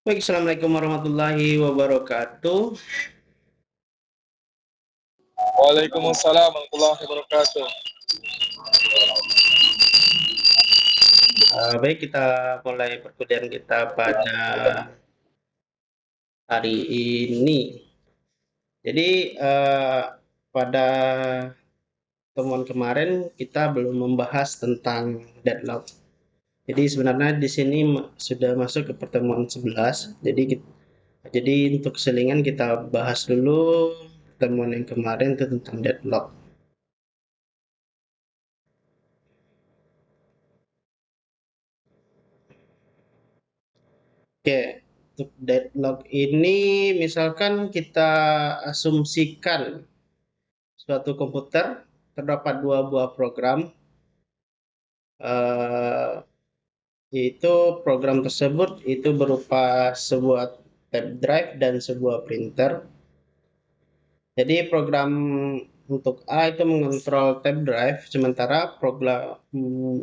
Baik, Assalamualaikum warahmatullahi wabarakatuh. Waalaikumsalam warahmatullahi wabarakatuh. Baik, kita mulai perkuliahan kita pada hari ini. Jadi, pada temuan kemarin kita belum membahas tentang deadlock. Jadi sebenarnya di sini sudah masuk ke pertemuan 11. Jadi untuk keselingan kita bahas dulu pertemuan yang kemarin itu tentang deadlock. Oke, untuk deadlock ini misalkan kita asumsikan suatu komputer terdapat dua buah program, eh, yaitu program tersebut itu berupa sebuah tab drive dan sebuah printer. Jadi program untuk A itu mengontrol tab drive, sementara program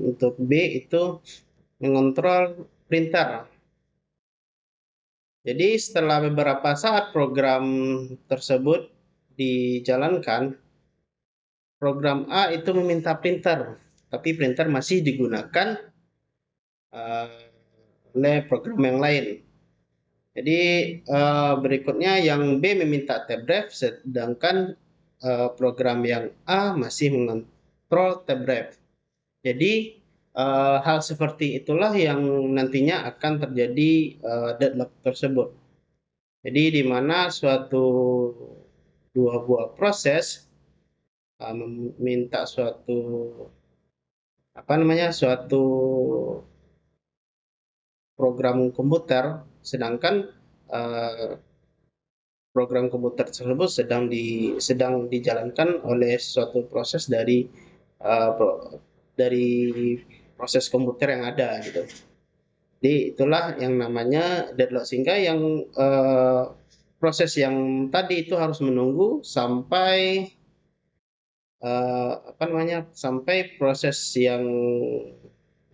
untuk B itu mengontrol printer. Jadi setelah beberapa saat program tersebut dijalankan, program A itu meminta printer, tapi printer masih digunakan oleh program yang lain. Jadi berikutnya yang B meminta tab drive, sedangkan program yang A masih mengontrol tab drive. Jadi hal seperti itulah yang nantinya akan terjadi deadlock tersebut. Jadi di mana suatu dua buah proses meminta suatu program komputer, sedangkan uh, program komputer tersebut sedang dijalankan oleh suatu proses uh, dari proses komputer yang ada gitu. Jadi itulah yang namanya deadlock, sehingga yang proses yang tadi itu harus menunggu sampai sampai proses yang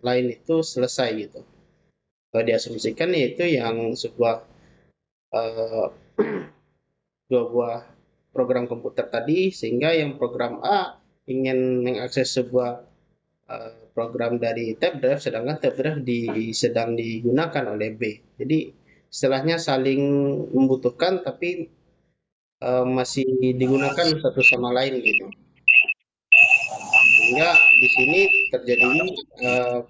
lain itu selesai gitu. Kalau diasumsikan yaitu yang sebuah uh, dua buah program komputer tadi, sehingga yang program A ingin mengakses sebuah program dari tab drive, sedangkan tab drive sedang digunakan oleh B. Jadi istilahnya saling membutuhkan tapi masih digunakan satu sama lain gitu. Sehingga di sini terjadi uh,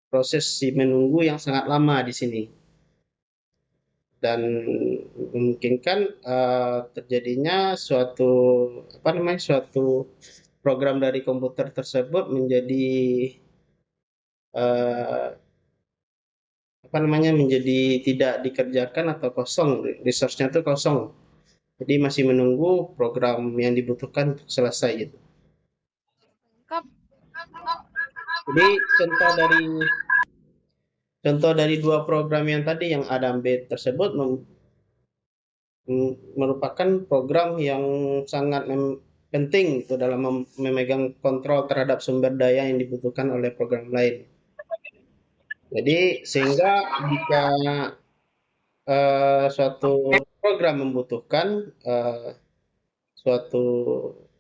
proses si menunggu yang sangat lama di sini, dan memungkinkan terjadinya suatu program dari komputer tersebut menjadi uh, menjadi tidak dikerjakan atau kosong, resource-nya itu kosong. Jadi masih menunggu program yang dibutuhkan untuk selesai gitu. Jadi contoh dari dua program yang tadi yang A dan B tersebut merupakan program yang sangat penting itu dalam memegang kontrol terhadap sumber daya yang dibutuhkan oleh program lain. Jadi sehingga jika suatu program membutuhkan suatu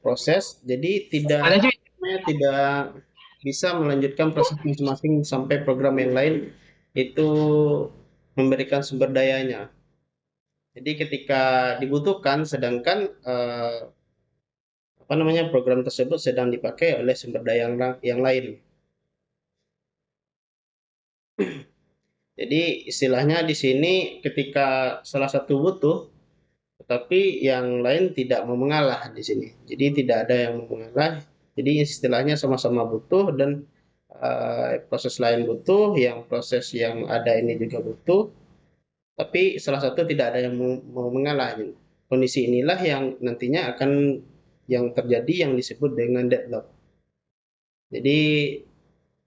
proses, jadi tidak bisa melanjutkan proses masing-masing sampai program yang lain itu memberikan sumber dayanya. Jadi ketika dibutuhkan, sedangkan program tersebut sedang dipakai oleh sumber daya yang lain. Jadi istilahnya di sini ketika salah satu butuh, tetapi yang lain tidak mau mengalah di sini. Jadi tidak ada yang mau mengalah. Jadi istilahnya sama-sama butuh, dan proses lain butuh, yang proses yang ada ini juga butuh, tapi salah satu tidak ada yang mau mengalah. Kondisi inilah yang nantinya akan yang terjadi yang disebut dengan deadlock. Jadi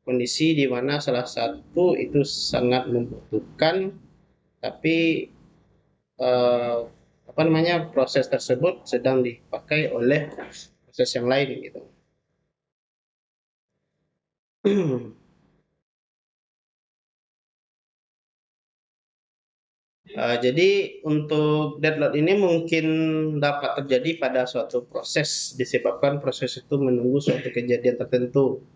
kondisi di mana salah satu itu sangat membutuhkan, tapi eh, proses tersebut sedang dipakai oleh proses yang lain gitu. Jadi untuk deadlock ini mungkin dapat terjadi pada suatu proses, disebabkan proses itu menunggu suatu kejadian tertentu.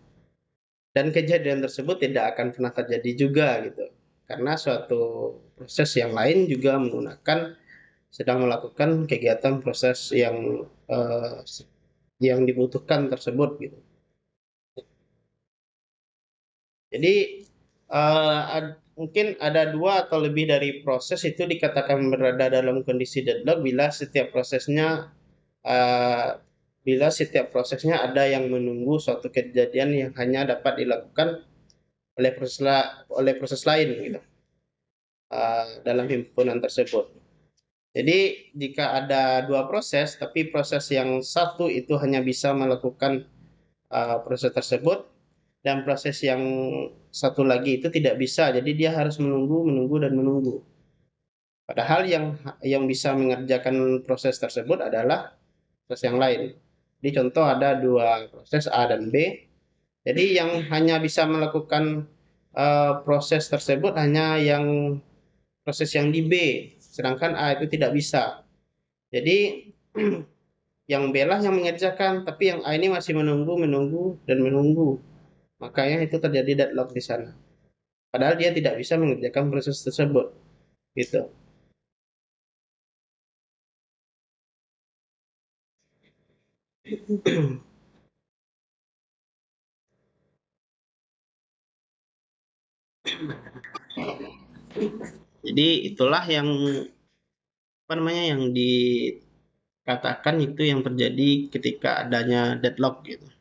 Dan kejadian tersebut tidak akan pernah terjadi juga gitu. Karena suatu proses yang lain juga menggunakan sedang melakukan kegiatan proses yang dibutuhkan tersebut gitu. Jadi mungkin ada dua atau lebih dari proses itu dikatakan berada dalam kondisi deadlock eh, bila setiap prosesnya ada yang menunggu suatu kejadian yang hanya dapat dilakukan oleh proses lain gitu, dalam himpunan tersebut. Jadi jika ada dua proses, tapi proses yang satu itu hanya bisa melakukan proses tersebut, dan proses yang satu lagi itu tidak bisa. Jadi dia harus menunggu, menunggu dan menunggu. Padahal yang bisa mengerjakan proses tersebut adalah proses yang lain. Di contoh ada dua proses A dan B. Jadi yang hanya bisa melakukan proses tersebut hanya yang proses yang di B, sedangkan A itu tidak bisa. Jadi yang B lah yang mengerjakan, tapi yang A ini masih menunggu, menunggu dan menunggu. Makanya itu terjadi deadlock di sana. Padahal dia tidak bisa mengerjakan proses tersebut, gitu. Jadi itulah yang apa namanya yang dikatakan itu yang terjadi ketika adanya deadlock gitu.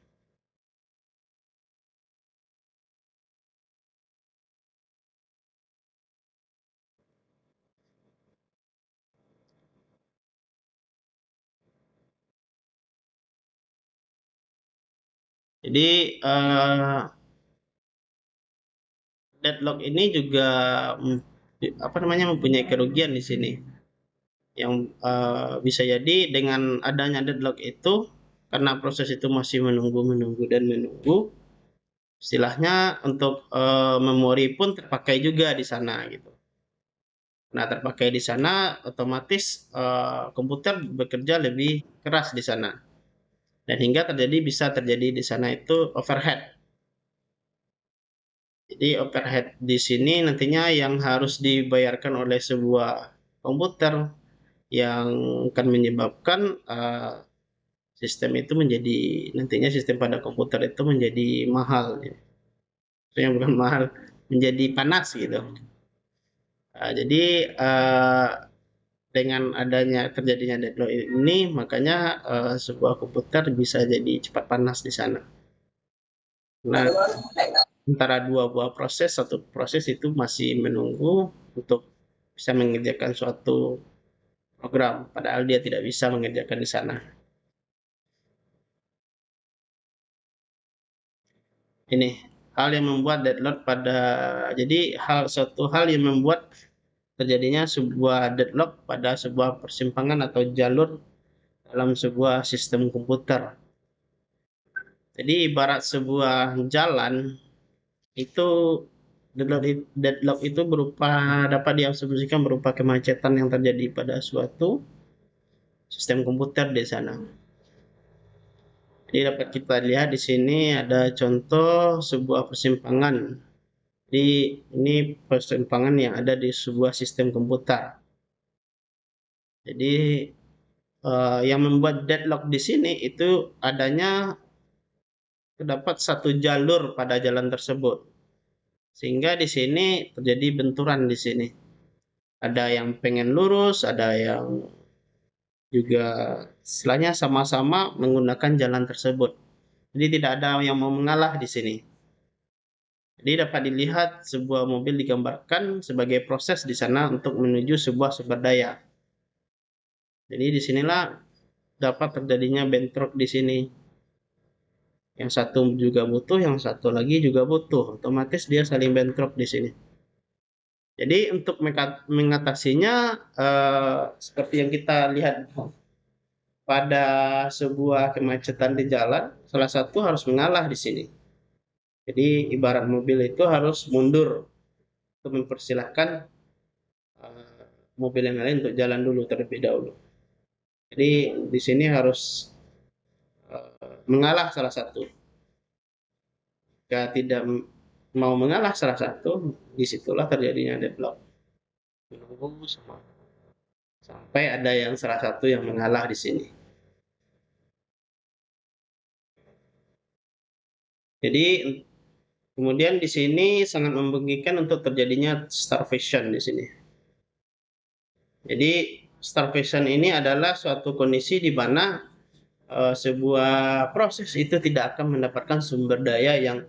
Jadi deadlock ini juga apa namanya mempunyai kerugian di sini. Yang bisa jadi dengan adanya deadlock itu karena proses itu masih menunggu, menunggu dan menunggu, istilahnya untuk memori pun terpakai juga di sana gitu. Nah, terpakai di sana otomatis komputer bekerja lebih keras di sana. Dan hingga bisa terjadi di sana itu overhead. Jadi overhead di sini nantinya yang harus dibayarkan oleh sebuah komputer yang akan menyebabkan sistem itu menjadi nantinya sistem pada komputer itu menjadi mahal. Maksudnya bukan mahal, menjadi panas gitu. Jadi dengan adanya terjadinya deadlock ini, makanya sebuah komputer bisa jadi cepat panas di sana. Nah, antara dua buah proses, satu proses itu masih menunggu untuk bisa mengerjakan suatu program, padahal dia tidak bisa mengerjakan di sana. Ini hal yang membuat deadlock jadi suatu hal yang membuat terjadinya sebuah deadlock pada sebuah persimpangan atau jalur dalam sebuah sistem komputer. Jadi ibarat sebuah jalan itu deadlock itu dapat diasumsikan berupa kemacetan yang terjadi pada suatu sistem komputer di sana. Jadi dapat kita lihat di sini ada contoh sebuah persimpangan. Jadi ini persimpangan yang ada di sebuah sistem komputer. Jadi yang membuat deadlock di sini itu adanya terdapat satu jalur pada jalan tersebut. Sehingga di sini terjadi benturan di sini. Ada yang pengen lurus, ada yang juga istilahnya sama-sama menggunakan jalan tersebut. Jadi tidak ada yang mau mengalah di sini. Jadi dapat dilihat sebuah mobil digambarkan sebagai proses di sana untuk menuju sebuah sumber daya. Jadi disinilah dapat terjadinya bentrok di sini. Yang satu juga butuh, yang satu lagi juga butuh. Otomatis dia saling bentrok di sini. Jadi untuk mengatasinya seperti yang kita lihat pada sebuah kemacetan di jalan, salah satu harus mengalah di sini. Jadi ibarat mobil itu harus mundur untuk mempersilahkan mobil yang lain untuk jalan dulu terlebih dahulu. Jadi di sini harus mengalah salah satu. Jika tidak mau mengalah salah satu, disitulah terjadinya deadlock. Menunggu sampai ada yang salah satu yang mengalah di sini. Jadi kemudian di sini sangat memungkinkan untuk terjadinya starvation di sini. Jadi starvation ini adalah suatu kondisi di mana sebuah proses itu tidak akan mendapatkan sumber daya yang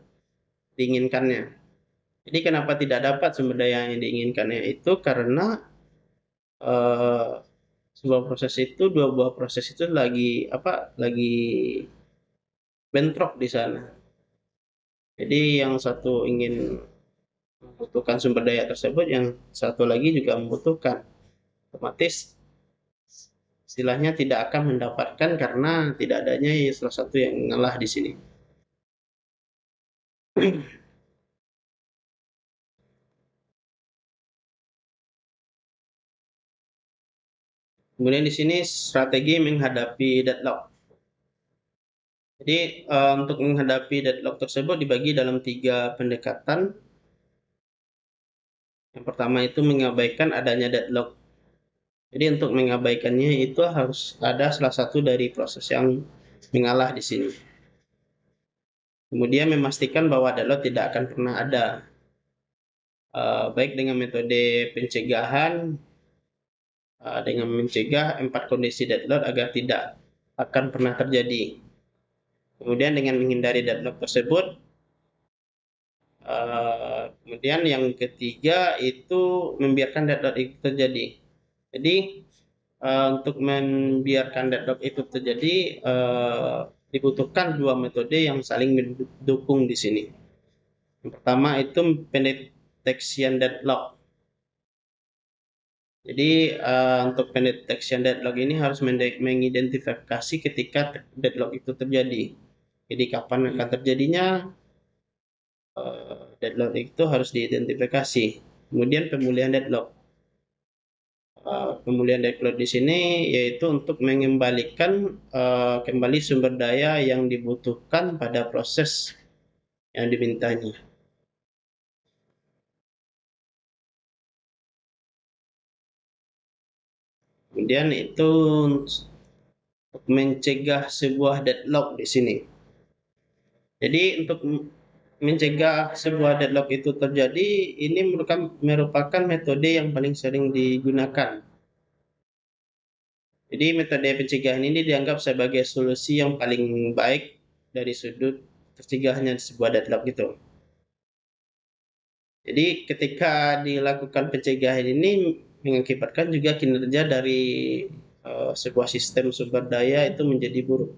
diinginkannya. Jadi kenapa tidak dapat sumber daya yang diinginkannya itu karena eh, sebuah proses itu, dua buah proses itu lagi bentrok di sana. Jadi yang satu ingin membutuhkan sumber daya tersebut, yang satu lagi juga membutuhkan. Otomatis istilahnya tidak akan mendapatkan karena tidak adanya salah satu yang ngalah di sini. Kemudian di sini strategi menghadapi deadlock. Jadi untuk menghadapi deadlock tersebut dibagi dalam 3 pendekatan. Yang pertama itu mengabaikan adanya deadlock. Jadi untuk mengabaikannya itu harus ada salah satu dari proses yang mengalah di sini. Kemudian memastikan bahwa deadlock tidak akan pernah ada, baik dengan metode pencegahan, dengan mencegah 4 kondisi deadlock agar tidak akan pernah terjadi. Kemudian dengan menghindari deadlock tersebut, kemudian yang ketiga itu membiarkan deadlock itu terjadi. Jadi untuk membiarkan deadlock itu terjadi dibutuhkan 2 metode yang saling mendukung di sini. Yang pertama itu pendetection deadlock. Jadi untuk pendetection deadlock ini harus mengidentifikasi ketika deadlock itu terjadi. Jadi kapan akan terjadinya deadlock itu harus diidentifikasi. Kemudian pemulihan deadlock. Pemulihan deadlock di sini yaitu untuk mengembalikan kembali sumber daya yang dibutuhkan pada proses yang dimintanya. Kemudian itu untuk mencegah sebuah deadlock di sini. Jadi untuk mencegah sebuah deadlock itu terjadi, ini merupakan metode yang paling sering digunakan. Jadi metode pencegahan ini dianggap sebagai solusi yang paling baik dari sudut tercegahnya sebuah deadlock itu. Jadi ketika dilakukan pencegahan ini mengakibatkan juga kinerja dari sebuah sistem sumber daya itu menjadi buruk.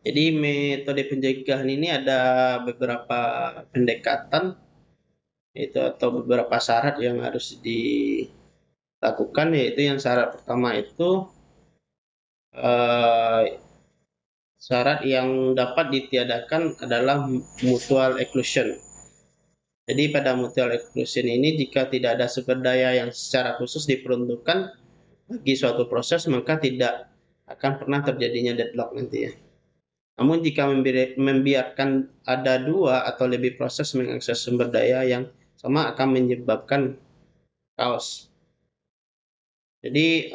Jadi metode pencegahan ini ada beberapa pendekatan itu atau beberapa syarat yang harus dilakukan, yaitu yang syarat pertama itu eh, syarat yang dapat ditiadakan adalah mutual exclusion. Jadi pada mutual exclusion ini jika tidak ada sumber daya yang secara khusus diperuntukkan bagi suatu proses maka tidak akan pernah terjadinya deadlock nanti ya. Namun jika membiarkan ada 2 atau lebih proses mengakses sumber daya yang sama akan menyebabkan chaos. Jadi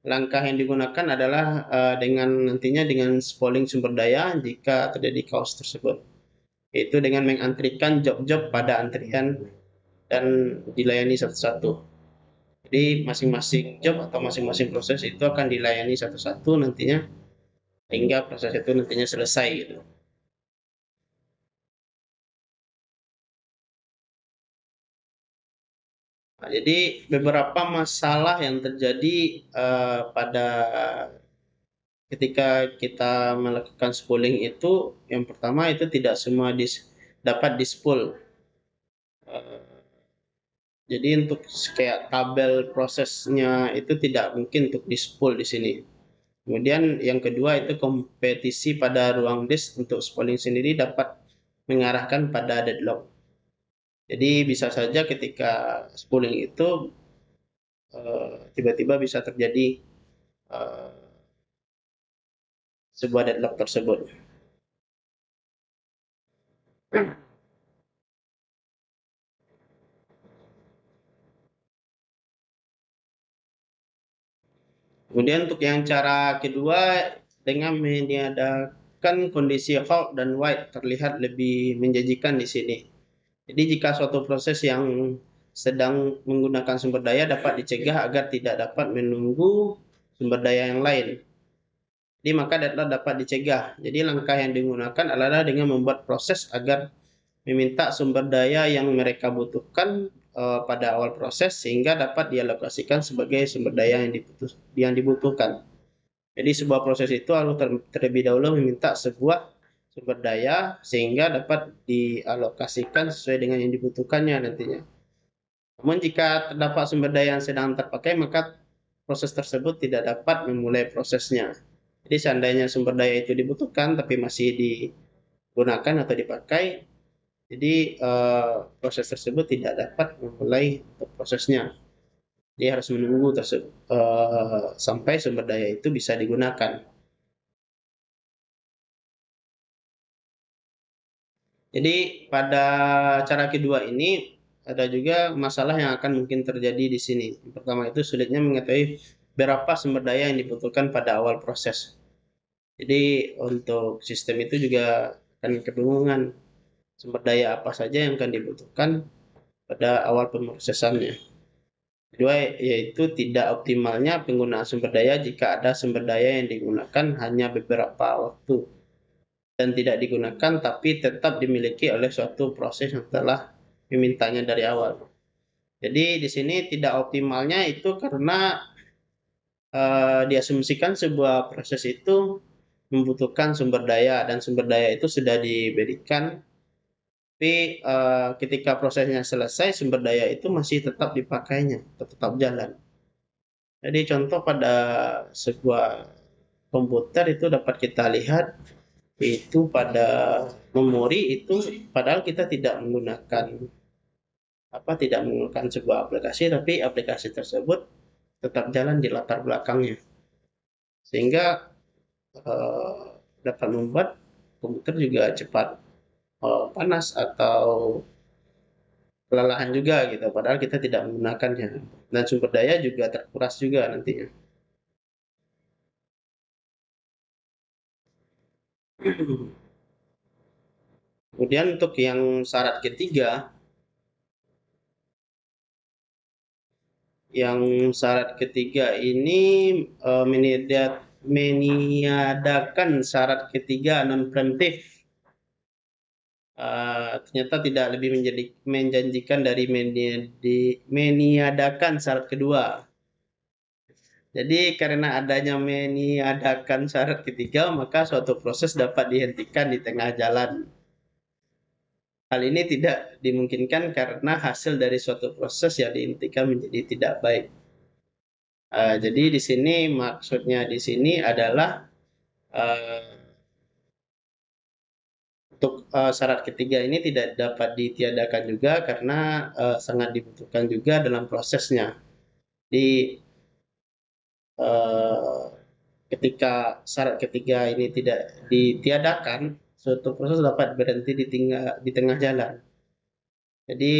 langkah yang digunakan adalah nantinya dengan spooling sumber daya jika terjadi chaos tersebut. Yaitu dengan mengantrikan job-job pada antrian dan dilayani satu-satu. Jadi masing-masing job atau masing-masing proses itu akan dilayani satu-satu nantinya hingga proses itu nantinya selesai gitu. Nah, jadi beberapa masalah yang terjadi pada ketika kita melakukan spooling itu, yang pertama itu tidak semua dapat di-spool. Jadi untuk kayak tabel prosesnya itu tidak mungkin untuk di-spool di sini. Kemudian yang kedua itu kompetisi pada ruang disk untuk spooling sendiri dapat mengarahkan pada deadlock. Jadi bisa saja ketika spooling itu tiba-tiba bisa terjadi eh, sebuah deadlock tersebut. Kemudian untuk yang cara kedua, dengan meniadakan kondisi halt dan wait terlihat lebih menjanjikan di sini. Jadi jika suatu proses yang sedang menggunakan sumber daya dapat dicegah agar tidak dapat menunggu sumber daya yang lain. Jadi maka deadlock dapat dicegah. Jadi langkah yang digunakan adalah dengan membuat proses agar meminta sumber daya yang mereka butuhkan pada awal proses sehingga dapat dialokasikan sebagai sumber daya yang dibutuhkan. Jadi sebuah proses itu harus terlebih dahulu meminta sebuah sumber daya sehingga dapat dialokasikan sesuai dengan yang dibutuhkannya nantinya. Namun jika terdapat sumber daya yang sedang terpakai, maka proses tersebut tidak dapat memulai prosesnya. Jadi seandainya sumber daya itu dibutuhkan tapi masih digunakan atau dipakai, jadi proses tersebut tidak dapat memulai untuk prosesnya. Dia harus menunggu sampai sumber daya itu bisa digunakan. Jadi pada cara kedua ini ada juga masalah yang akan mungkin terjadi di sini. Yang pertama itu sulitnya mengetahui berapa sumber daya yang dibutuhkan pada awal proses. Jadi untuk sistem itu juga akan kebingungan sumber daya apa saja yang akan dibutuhkan pada awal pemrosesannya. Kedua yaitu tidak optimalnya penggunaan sumber daya jika ada sumber daya yang digunakan hanya beberapa waktu dan tidak digunakan tapi tetap dimiliki oleh suatu proses yang telah memintanya dari awal. Jadi di sini tidak optimalnya itu karena diasumsikan sebuah proses itu membutuhkan sumber daya dan sumber daya itu sudah diberikan, tapi ketika prosesnya selesai sumber daya itu masih tetap dipakainya, tetap jalan. Jadi contoh pada sebuah komputer itu dapat kita lihat itu pada memori itu padahal kita tidak menggunakan sebuah aplikasi tapi aplikasi tersebut tetap jalan di latar belakangnya sehingga eh, dapat membuat komputer juga cepat panas atau kelelahan juga gitu padahal kita tidak menggunakannya dan sumber daya juga terkuras juga nantinya. Kemudian untuk yang syarat ketiga, ini meniadakan syarat ketiga non preemptif. Ternyata tidak lebih menjanjikan dari meniadakan syarat kedua. Jadi karena adanya meniadakan syarat ketiga, maka suatu proses dapat dihentikan di tengah jalan. Hal ini tidak dimungkinkan karena hasil dari suatu proses yang dihentikan menjadi tidak baik. Jadi di sini maksudnya di sini adalah untuk syarat ketiga ini tidak dapat ditiadakan juga karena sangat dibutuhkan juga dalam prosesnya. Di ketika syarat ketiga ini tidak ditiadakan, suatu proses dapat berhenti di tengah jalan. Jadi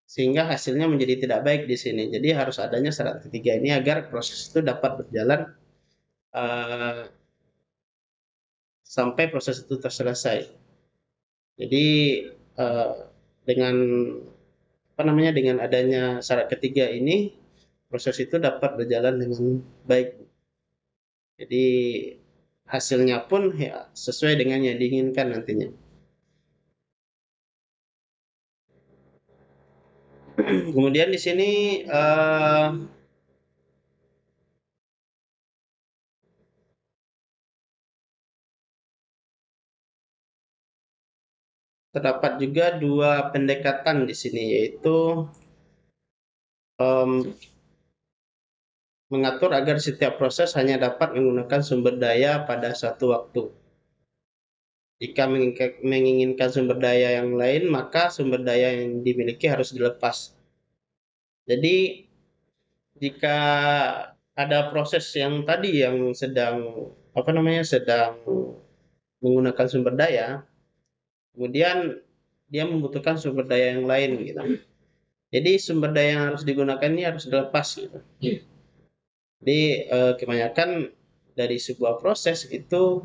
sehingga hasilnya menjadi tidak baik di sini. Jadi harus adanya syarat ketiga ini agar proses itu dapat berjalan uh, sampai proses itu terselesai. Jadi uh, dengan dengan adanya syarat ketiga ini proses itu dapat berjalan dengan baik. Jadi hasilnya pun ya sesuai dengan yang diinginkan nantinya. Kemudian di sini terdapat juga dua pendekatan di sini yaitu um, mengatur agar setiap proses hanya dapat menggunakan sumber daya pada satu waktu. Jika menginginkan sumber daya yang lain, maka sumber daya yang dimiliki harus dilepas. Jadi, jika ada proses yang tadi yang sedang sedang menggunakan sumber daya, kemudian dia membutuhkan sumber daya yang lain gitu. Jadi sumber daya yang harus digunakan ini harus dilepas gitu. Jadi kebanyakan dari sebuah proses itu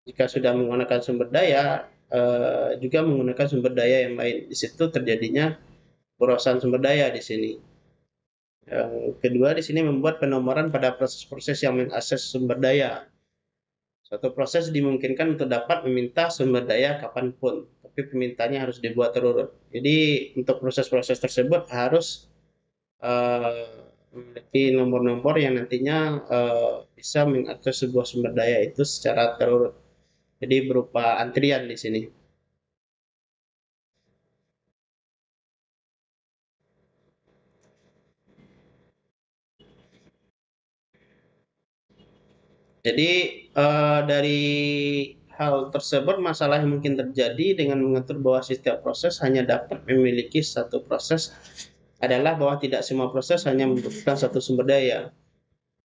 jika sudah menggunakan sumber daya juga menggunakan sumber daya yang lain. Di situ terjadinya porosan sumber daya di sini. Yang kedua di sini membuat penomoran pada proses-proses yang mengakses sumber daya. Suatu proses dimungkinkan untuk dapat meminta sumber daya kapanpun, tapi permintaannya harus dibuat terurut. Jadi untuk proses-proses tersebut harus memiliki nomor-nomor yang nantinya bisa mengakses sebuah sumber daya itu secara terurut. Jadi berupa antrian di sini. Jadi dari hal tersebut masalah yang mungkin terjadi dengan mengatur bahwa setiap proses hanya dapat memiliki satu proses adalah bahwa tidak semua proses hanya membutuhkan satu sumber daya.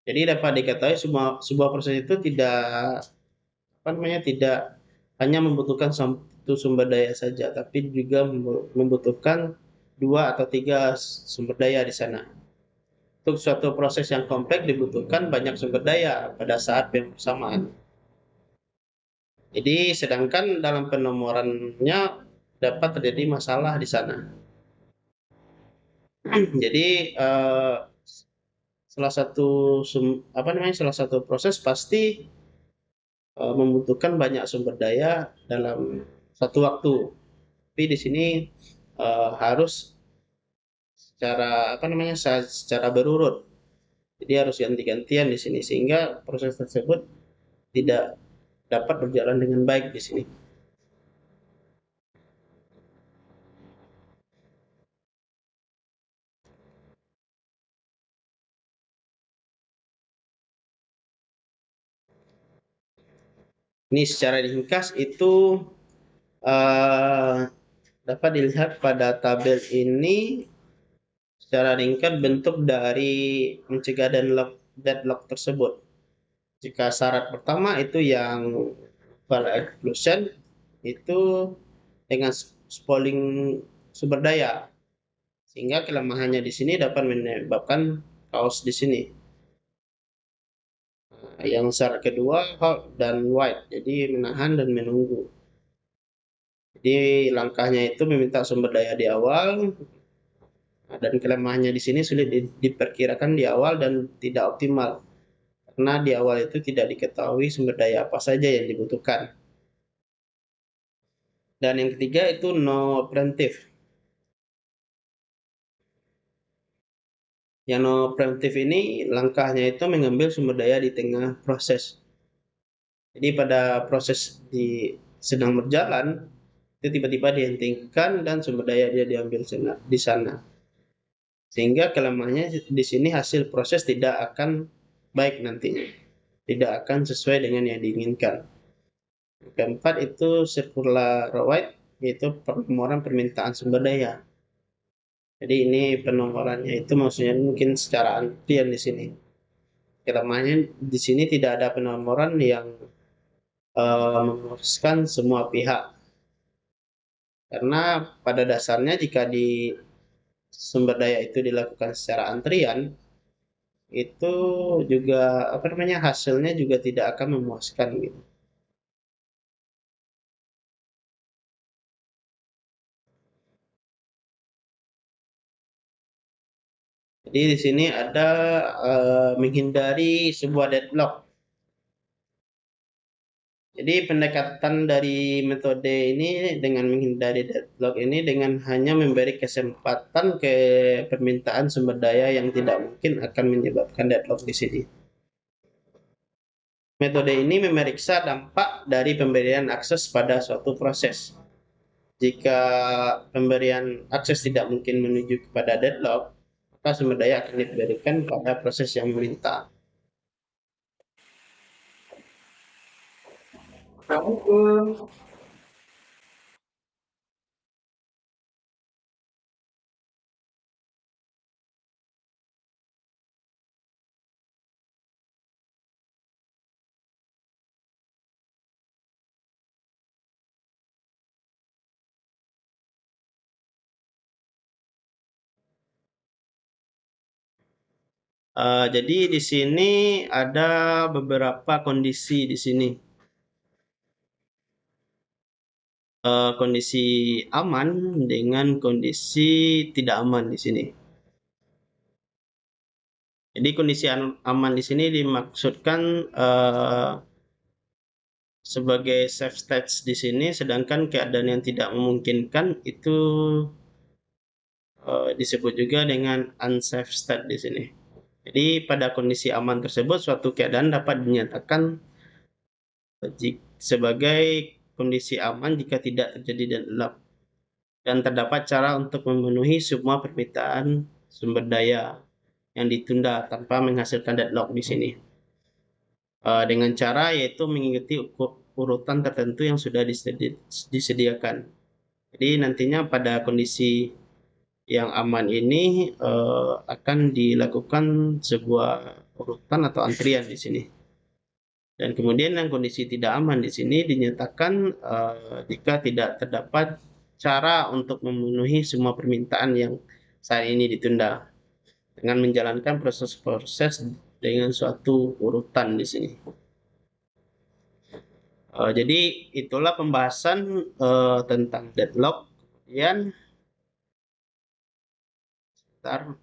Jadi dapat diketahui sebuah proses itu tidak hanya membutuhkan satu sumber daya saja, tapi juga membutuhkan dua atau tiga sumber daya di sana. Untuk suatu proses yang kompleks dibutuhkan banyak sumber daya pada saat yang bersamaan. Jadi sedangkan dalam penomorannya dapat terjadi masalah di sana. Jadi salah satu proses pasti membutuhkan banyak sumber daya dalam satu waktu. Tapi di sini harus secara berurut. Jadi harus ganti-gantian di sini sehingga proses tersebut tidak dapat berjalan dengan baik di sini. Ini secara ringkas itu dapat dilihat pada tabel ini secara ringkas bentuk dari mencegah deadlock tersebut. Jika syarat pertama itu yang val exclusion itu dengan spooling sumber daya, sehingga kelemahannya di sini dapat menyebabkan chaos di sini. Yang syarat kedua halt dan wait, jadi menahan dan menunggu. Jadi langkahnya itu meminta sumber daya di awal, dan kelemahannya di sini sulit diperkirakan di awal dan tidak optimal karena di awal itu tidak diketahui sumber daya apa saja yang dibutuhkan. Dan yang ketiga itu no preemptive. Yang no preemptive ini langkahnya itu mengambil sumber daya di tengah proses. Jadi pada proses sedang berjalan itu tiba-tiba dihentikan dan sumber daya dia diambil di sana. Sehingga kelemahannya di sini hasil proses tidak akan baik nantinya. Tidak akan sesuai dengan yang diinginkan. Keempat itu circular wide, yaitu penomoran permintaan sumber daya. Jadi ini penomorannya itu maksudnya mungkin secara antrian di sini. Kelemahannya di sini tidak ada penomoran yang memuaskan semua pihak. Karena pada dasarnya jika di sumber daya itu dilakukan secara antrian, itu juga hasilnya juga tidak akan memuaskan gitu. Jadi di sini ada menghindari sebuah deadlock. Jadi pendekatan dari metode ini dengan menghindari deadlock ini dengan hanya memberi kesempatan ke permintaan sumber daya yang tidak mungkin akan menyebabkan deadlock di sini. Metode ini memeriksa dampak dari pemberian akses pada suatu proses. Jika pemberian akses tidak mungkin menuju kepada deadlock, maka sumber daya akan diberikan pada proses yang meminta. Jadi di sini ada beberapa kondisi di sini. Kondisi aman dengan kondisi tidak aman di sini. Jadi kondisi aman di sini dimaksudkan sebagai safe state di sini, sedangkan keadaan yang tidak memungkinkan itu disebut juga dengan unsafe state di sini. Jadi pada kondisi aman tersebut suatu keadaan dapat dinyatakan sebagai kondisi aman jika tidak terjadi deadlock dan terdapat cara untuk memenuhi semua permintaan sumber daya yang ditunda tanpa menghasilkan deadlock di sini. Dengan cara yaitu mengikuti urutan tertentu yang sudah disediakan. Jadi nantinya pada kondisi yang aman ini akan dilakukan sebuah urutan atau antrian di sini. Dan kemudian yang kondisi tidak aman di sini dinyatakan jika tidak terdapat cara untuk memenuhi semua permintaan yang saat ini ditunda dengan menjalankan proses-proses dengan suatu urutan di sini. Jadi itulah pembahasan tentang deadlock. Kemudian sebentar.